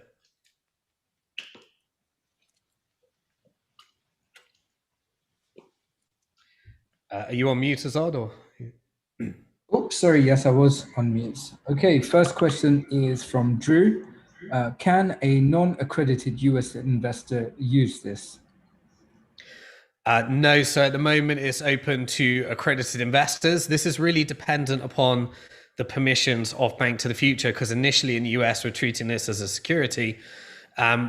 Speaker 2: Are you on mute, Azad, or?
Speaker 5: Oops, sorry. Yes, I was on mute. Okay, first question is from Drew. Can a non-accredited US investor use this?
Speaker 2: No, so at the moment it's open to accredited investors. This is really dependent upon the permissions of Bank to the Future, because initially in the US we're treating this as a security.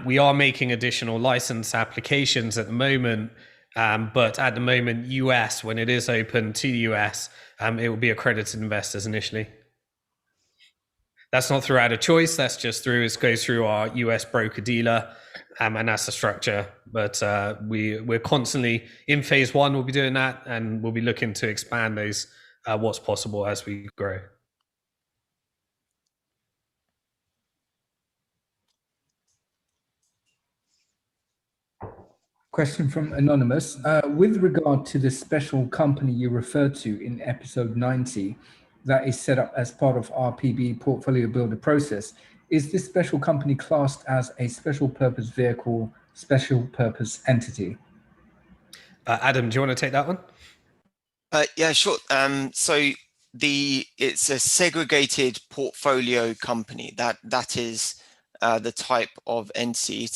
Speaker 2: We are making additional license applications at the moment, but at the moment US, when it is open to the US, it will be accredited investors initially. That's not throughout a choice, that's just it goes through our US broker dealer, and that's the structure. But we're constantly in phase one, we'll be doing that, and we'll be looking to expand those what's possible as we grow.
Speaker 5: Question from Anonymous. With regard to the special company you referred to in episode 90 that is set up as part of RPB portfolio builder process, is this special company classed as a special purpose vehicle, special purpose entity?
Speaker 2: Adam, do you want to take that one?
Speaker 1: Yeah, sure. So it's a segregated portfolio company. That is the type of entity.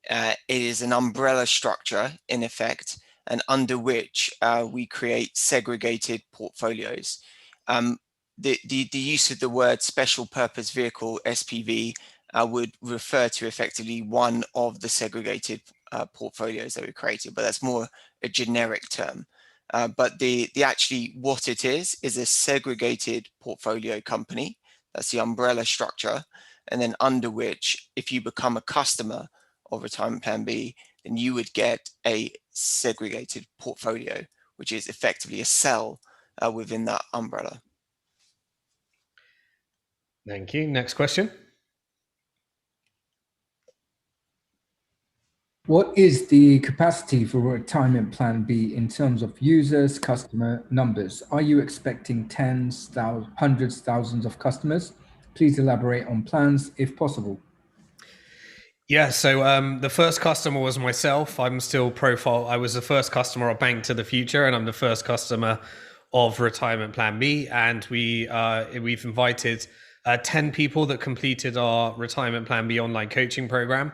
Speaker 1: It is an umbrella structure in effect, and under which we create segregated portfolios. The use of the word special purpose vehicle, SPV, would refer to effectively one of the segregated portfolios that we created, but that's more a generic term. But actually what it is a segregated portfolio company. That's the umbrella structure. And then under which, if you become a customer of Retirement Plan B, then you would get a segregated portfolio, which is effectively a cell within that umbrella.
Speaker 2: Thank you. Next question.
Speaker 5: What is the capacity for Retirement Plan B in terms of users, customer numbers? Are you expecting tens, thousands, hundreds, thousands of customers? Please elaborate on plans if possible.
Speaker 2: Yeah, so the first customer was myself. I was the first customer of Bank to the Future, and I'm the first customer of Retirement Plan B. And we've invited 10 people that completed our Retirement Plan B online coaching program.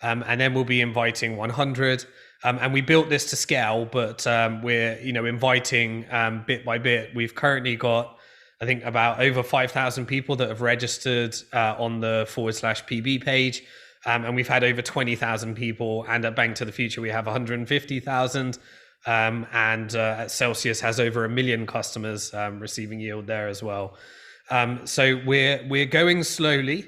Speaker 2: And then we'll be inviting 100. And we built this to scale, but we're inviting bit by bit. We've currently got, I think, about over 5,000 people that have registered on the /PB page. And we've had over 20,000 people. And at Bank to the Future, we have 150,000. And Celsius has over 1 million customers receiving yield there as well. So we're going slowly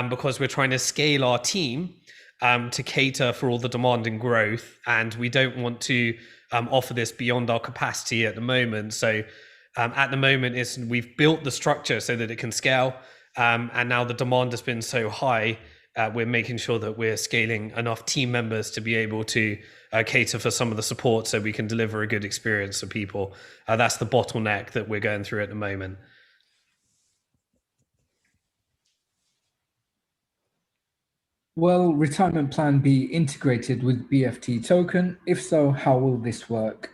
Speaker 2: because we're trying to scale our team to cater for all the demand and growth, and we don't want to offer this beyond our capacity at the moment. So at the moment, we've built the structure so that it can scale, and now the demand has been so high, we're making sure that we're scaling enough team members to be able to cater for some of the support so we can deliver a good experience for people. That's the bottleneck that we're going through at the moment.
Speaker 5: Will Retirement Plan be integrated with BFT token? If so, how will this work?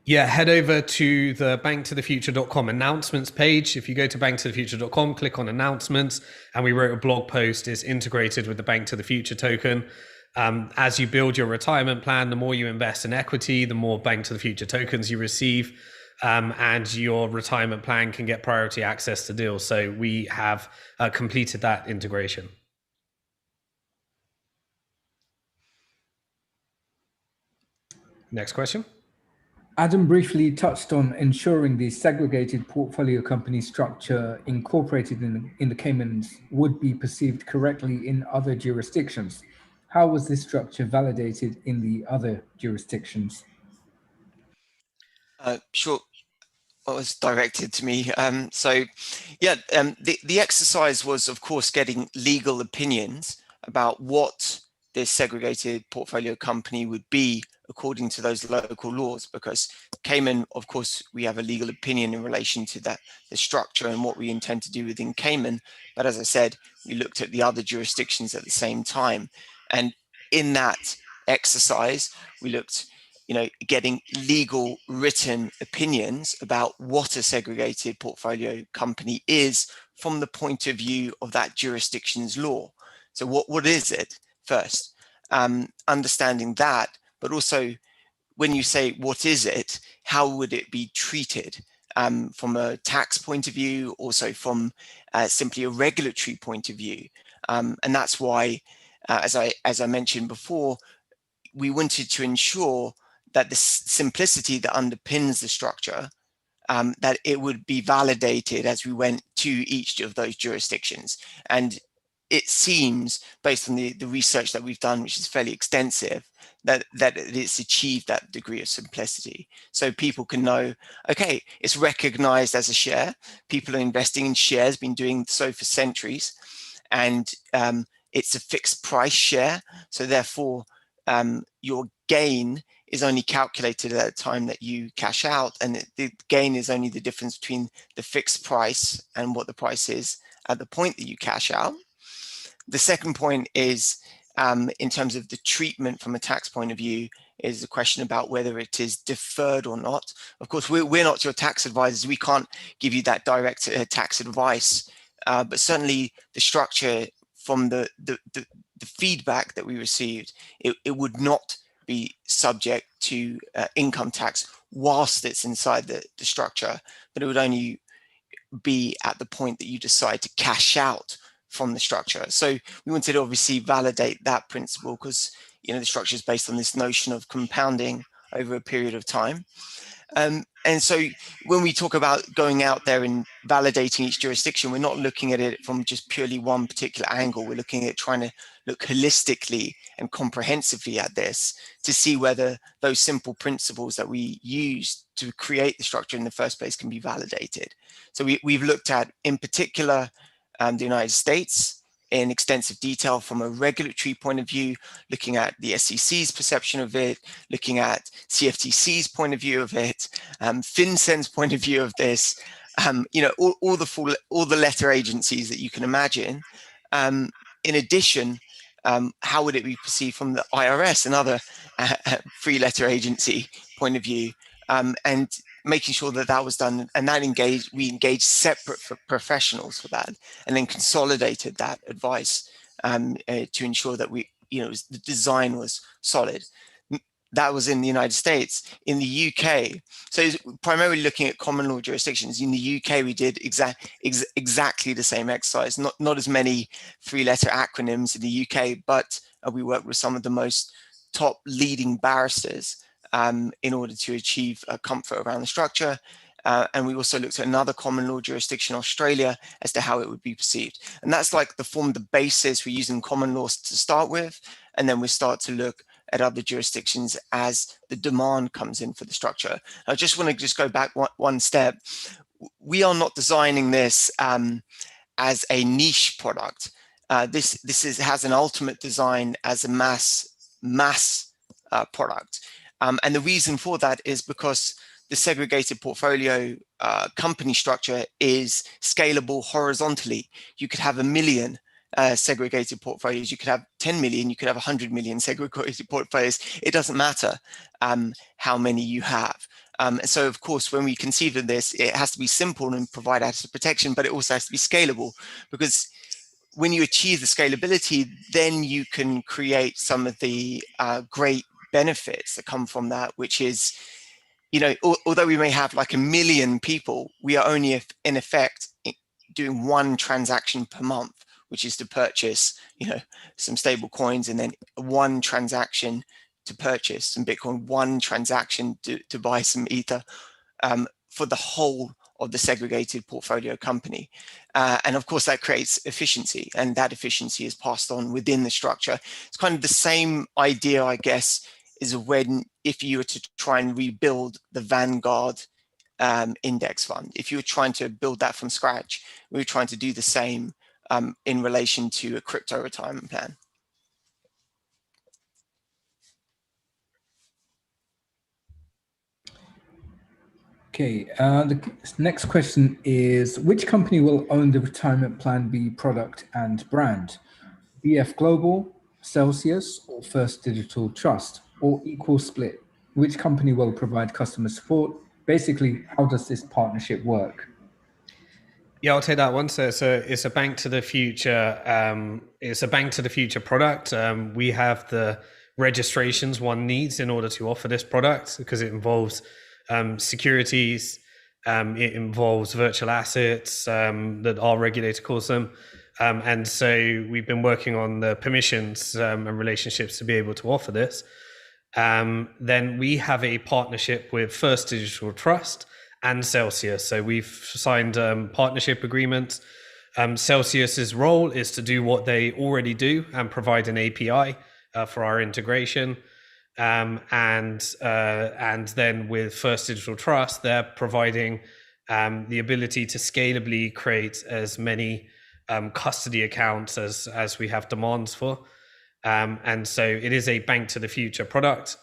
Speaker 2: Yeah, head over to the BnkToTheFuture.com announcements page. If you go to BnkToTheFuture.com, click on announcements, and we wrote a blog post. It's integrated with the Bank to the Future token. As you build your retirement plan, the more you invest in equity, the more Bank to the Future tokens you receive, and your retirement plan can get priority access to deals. So we have completed that integration. Next question.
Speaker 5: Adam briefly touched on ensuring the segregated portfolio company structure incorporated in the Caymans would be perceived correctly in other jurisdictions. How was this structure validated in the other jurisdictions?
Speaker 1: Sure. What was directed to me. The exercise was, of course, getting legal opinions about what this segregated portfolio company would be according to those local laws, because Cayman, of course, we have a legal opinion in relation to that, the structure and what we intend to do within Cayman. But as I said, we looked at the other jurisdictions at the same time. And in that exercise, we looked, getting legal written opinions about what a segregated portfolio company is from the point of view of that jurisdiction's law. So what is it first? Understanding that, but also when you say what is it, how would it be treated from a tax point of view, also from simply a regulatory point of view. And that's why, as I mentioned before, we wanted to ensure that the simplicity that underpins the structure, that it would be validated as we went to each of those jurisdictions. And it seems, based on the research that we've done, which is fairly extensive, that it's achieved that degree of simplicity. So people can know, okay, it's recognized as a share. People are investing in shares, been doing so for centuries. And it's a fixed price share. So therefore, your gain is only calculated at the time that you cash out, and the gain is only the difference between the fixed price and what the price is at the point that you cash out. The second point is, in terms of the treatment from a tax point of view, is the question about whether it is deferred or not. Of course, we're not your tax advisors. We can't give you that direct tax advice, but certainly the structure from the feedback that we received, it would not be subject to income tax whilst it's inside the structure, but it would only be at the point that you decide to cash out from the structure. So we wanted to obviously validate that principle, because the structure is based on this notion of compounding over a period of time. And so when we talk about going out there and validating each jurisdiction, we're not looking at it from just purely one particular angle. We're looking at trying to look holistically and comprehensively at this to see whether those simple principles that we use to create the structure in the first place can be validated. So we've looked at, in particular, the United States in extensive detail from a regulatory point of view, looking at the SEC's perception of it, looking at CFTC's point of view of it, FinCEN's point of view of this, all the letter agencies that you can imagine. In addition, how would it be perceived from the IRS, another free letter agency point of view, and making sure that that was done, and that we engaged separate professionals for that, and then consolidated that advice to ensure that the design was solid. That was in the United States. In the UK, so primarily looking at common law jurisdictions, in the UK we did exactly the same exercise. Not as many three-letter acronyms in the UK, but we worked with some of the most top leading barristers in order to achieve comfort around the structure. And we also looked at another common law jurisdiction, Australia, as to how it would be perceived. And that's like the basis. We're using common laws to start with, and then we start to look at other jurisdictions as the demand comes in for the structure. I just want to go back one step. We are not designing this as a niche product. This has an ultimate design as a mass product. And the reason for that is because the segregated portfolio company structure is scalable horizontally. You could have 1 million segregated portfolios, you could have 10 million, you could have 100 million segregated portfolios. It doesn't matter how many you have. And so, of course, when we conceive of this, it has to be simple and provide asset protection, but it also has to be scalable, because when you achieve the scalability, then you can create some of the great benefits that come from that, which is, although we may have like 1 million people, we are only in effect doing one transaction per month, which is to purchase, some stable coins, and then one transaction to purchase some Bitcoin, one transaction to buy some Ether, for the whole of the segregated portfolio company. And of course, that creates efficiency, and that efficiency is passed on within the structure. It's kind of the same idea, I guess, is when, if you were to try and rebuild the Vanguard index fund, if you were trying to build that from scratch, we were trying to do the same in relation to a crypto retirement plan.
Speaker 5: Okay, the next question is, which company will own the retirement plan B product and brand? BF Global, Celsius, or First Digital Trust, or equal split? Which company will provide customer support? Basically, how does this partnership work?
Speaker 2: Yeah, I'll take that one. So it's a Bank to the Future. It's a Bank to the Future product. We have the registrations one needs in order to offer this product, because it involves securities, it involves virtual assets that our regulator calls them. And so we've been working on the permissions and relationships to be able to offer this. Then we have a partnership with First Digital Trust and Celsius. So we've signed partnership agreements. Celsius's role is to do what they already do and provide an API for our integration. And then with First Digital Trust, they're providing the ability to scalably create as many custody accounts as we have demands for. And so it is a Bank to the Future product.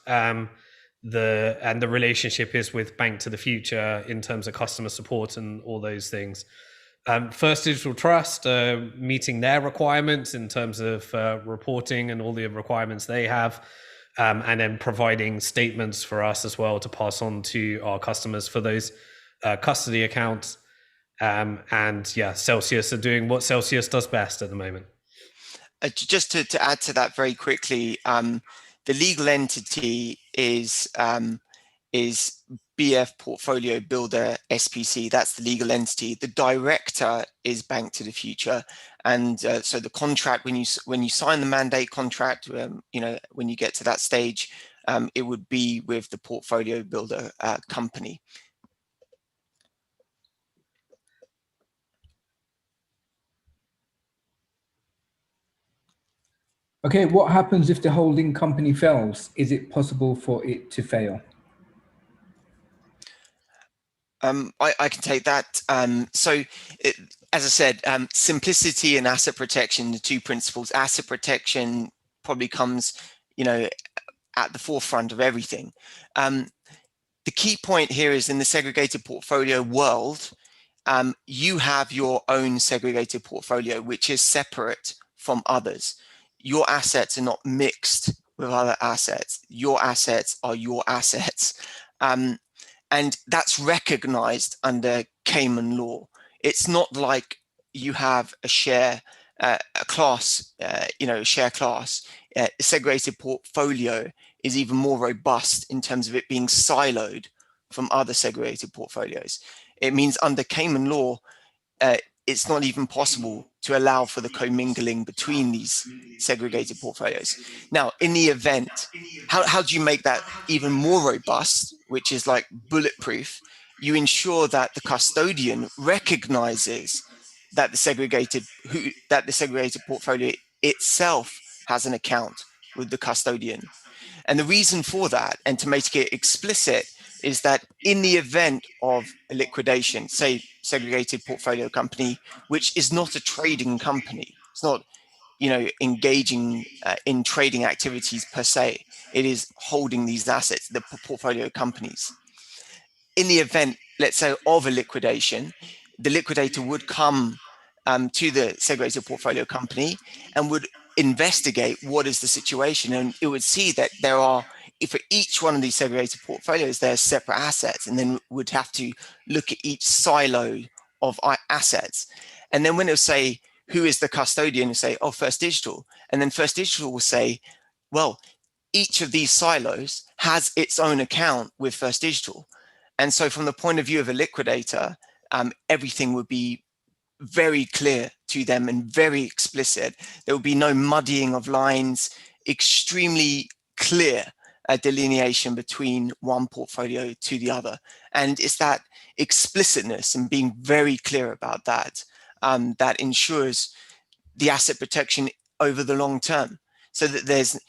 Speaker 2: The relationship is with Bank to the Future in terms of customer support and all those things. First Digital Trust, meeting their requirements in terms of reporting and all the requirements they have, and then providing statements for us as well to pass on to our customers for those custody accounts. And yeah, Celsius are doing what Celsius does best at the moment.
Speaker 1: Just to add to that very quickly, the legal entity is BF Portfolio Builder SPC. That's the legal entity. The director is Bank to the Future, and so the contract, when you sign the mandate contract, when you get to that stage, it would be with the Portfolio Builder company.
Speaker 5: Okay, what happens if the holding company fails? Is it possible for it to fail?
Speaker 1: I can take that. As I said, simplicity and asset protection, the two principles. Asset protection probably comes, at the forefront of everything. The key point here is, in the segregated portfolio world, you have your own segregated portfolio, which is separate from others. Your assets are not mixed with other assets. Your assets are your assets. And that's recognized under Cayman law. It's not like you have a share, a class, share class. A segregated portfolio is even more robust in terms of it being siloed from other segregated portfolios. It means under Cayman law, it's not even possible to allow for the commingling between these segregated portfolios. Now, in the event, how do you make that even more robust, which is like bulletproof? You ensure that the custodian recognizes that the segregated portfolio itself has an account with the custodian. And the reason for that, and to make it explicit, is that in the event of a liquidation, say segregated portfolio company, which is not a trading company, it's not, engaging in trading activities per se, it is holding these assets, the portfolio companies. In the event, let's say, of a liquidation, the liquidator would come to the segregated portfolio company and would investigate what is the situation, and it would see that there are, for each one of these segregated portfolios, there are separate assets, and then would have to look at each silo of assets. And then when it'll say, who is the custodian, it'll say, oh, First Digital. And then First Digital will say, well, each of these silos has its own account with First Digital. And so from the point of view of a liquidator, everything would be very clear to them and very explicit. There will be no muddying of lines, extremely clear delineation between one portfolio to the other. And it's that explicitness and being very clear about that that ensures the asset protection over the long term. so that there's,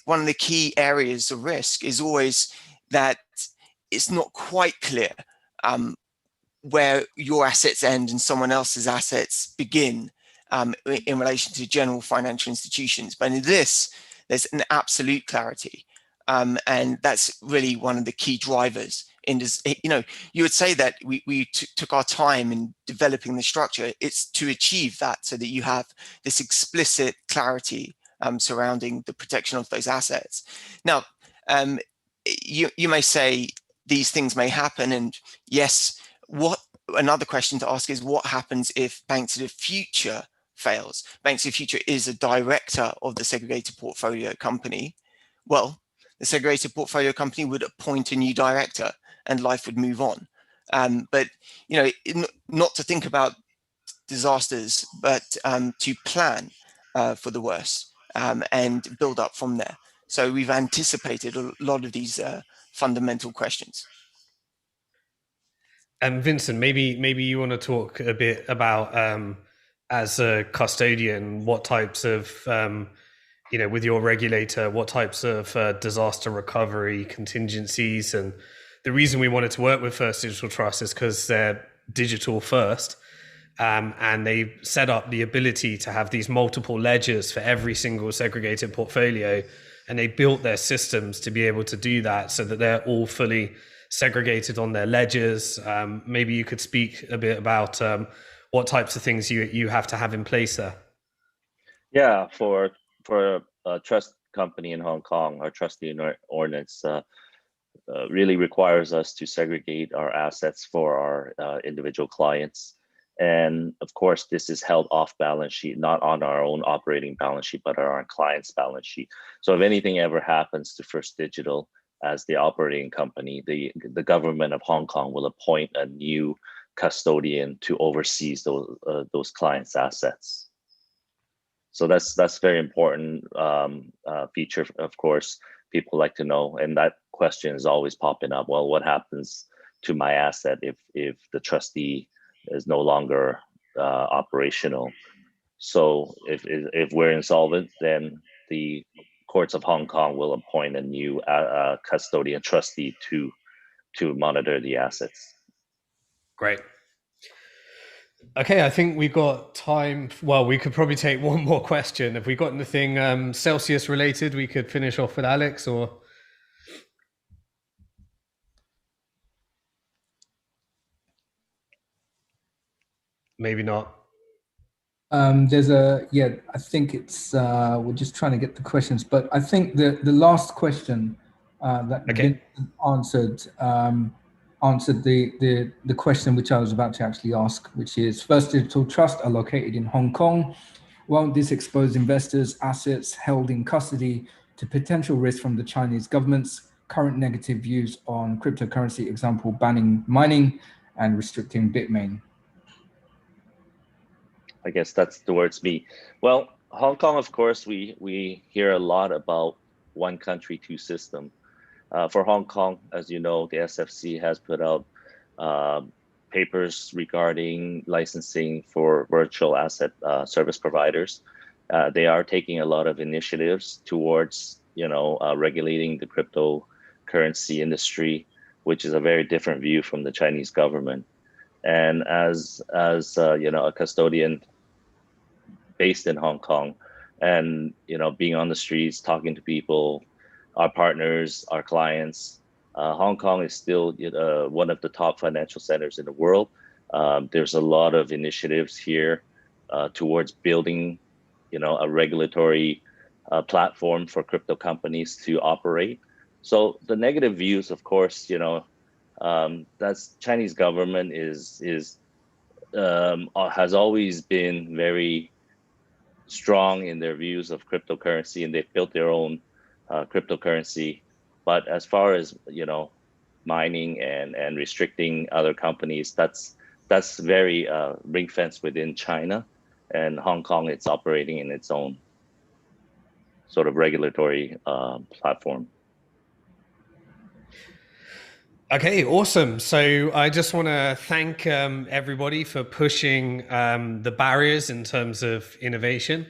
Speaker 1: one of the key areas of risk is always that it's not quite clear where your assets end and someone else's assets begin in relation to general financial institutions. But in this, there's an absolute clarity. And that's really one of the key drivers. You would say that we took our time in developing the structure. It's to achieve that, so that you have this explicit clarity surrounding the protection of those assets. Now, you may say these things may happen, and yes, another question to ask is, what happens if Bank to the Future fails? Bank to the Future is a director of the segregated portfolio company. Well, the segregated portfolio company would appoint a new director and life would move on. But, not to think about disasters, but to plan for the worst and build up from there. So we've anticipated a lot of these fundamental questions.
Speaker 2: And Vincent, maybe you want to talk a bit about, as a custodian, what types of, with your regulator, what types of disaster recovery contingencies. And the reason we wanted to work with First Digital Trust is because they're digital first, and they set up the ability to have these multiple ledgers for every single segregated portfolio, and they built their systems to be able to do that so that they're all fully segregated on their ledgers. Maybe you could speak a bit about what types of things you have to have in place there.
Speaker 4: Yeah, for a trust company in Hong Kong, our trustee ordinance really requires us to segregate our assets for our individual clients. And of course, this is held off balance sheet, not on our own operating balance sheet, but on our client's balance sheet. So if anything ever happens to First Digital as the operating company, the government of Hong Kong will appoint a new custodian to oversee those clients' assets. So that's very important feature. Of course, people like to know, and that question is always popping up. Well, what happens to my asset if the trustee is no longer operational? So if we're insolvent, then the courts of Hong Kong will appoint a new custodian trustee to monitor the assets.
Speaker 2: Great. Okay, I think we've got time. Well, we could probably take one more question. If we got anything Celsius related, we could finish off with Alex, or maybe not.
Speaker 5: I think it's, we're just trying to get the questions, but I think the last question that Vincent answered the question which I was about to actually ask, which is, First Digital Trust are located in Hong Kong. Won't this expose investors' assets held in custody to potential risk from the Chinese government's current negative views on cryptocurrency, example, banning mining and restricting Bitmain?
Speaker 4: I guess that's towards me. Well, Hong Kong, of course, we hear a lot about one country, two system. For Hong Kong, as you know, the SFC has put out papers regarding licensing for virtual asset service providers. They are taking a lot of initiatives towards, regulating the cryptocurrency industry, which is a very different view from the Chinese government. And as a custodian based in Hong Kong, and being on the streets, talking to people, our partners, our clients, Hong Kong is still one of the top financial centers in the world. There's a lot of initiatives here towards building, a regulatory platform for crypto companies to operate. So the negative views, of course, that's Chinese government has always been very strong in their views of cryptocurrency, and they've built their own cryptocurrency. But as far as mining and restricting other companies, that's very ring fenced within China, and Hong Kong, it's operating in its own sort of regulatory platform.
Speaker 2: Okay, awesome. So I just want to thank everybody for pushing the barriers in terms of innovation.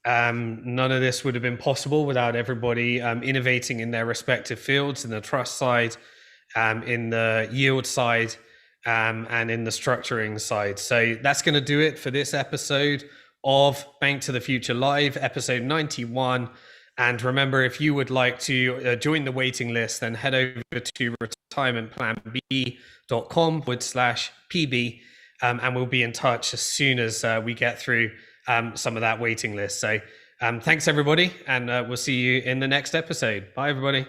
Speaker 2: None of this would have been possible without everybody innovating in their respective fields, in the trust side, in the yield side, and in the structuring side. So that's going to do it for this episode of Bank to the Future Live, episode 91. And remember, if you would like to join the waiting list, then head over to retirementplanb.com/PB, and we'll be in touch as soon as we get through some of that waiting list. So thanks, everybody, and we'll see you in the next episode. Bye, everybody.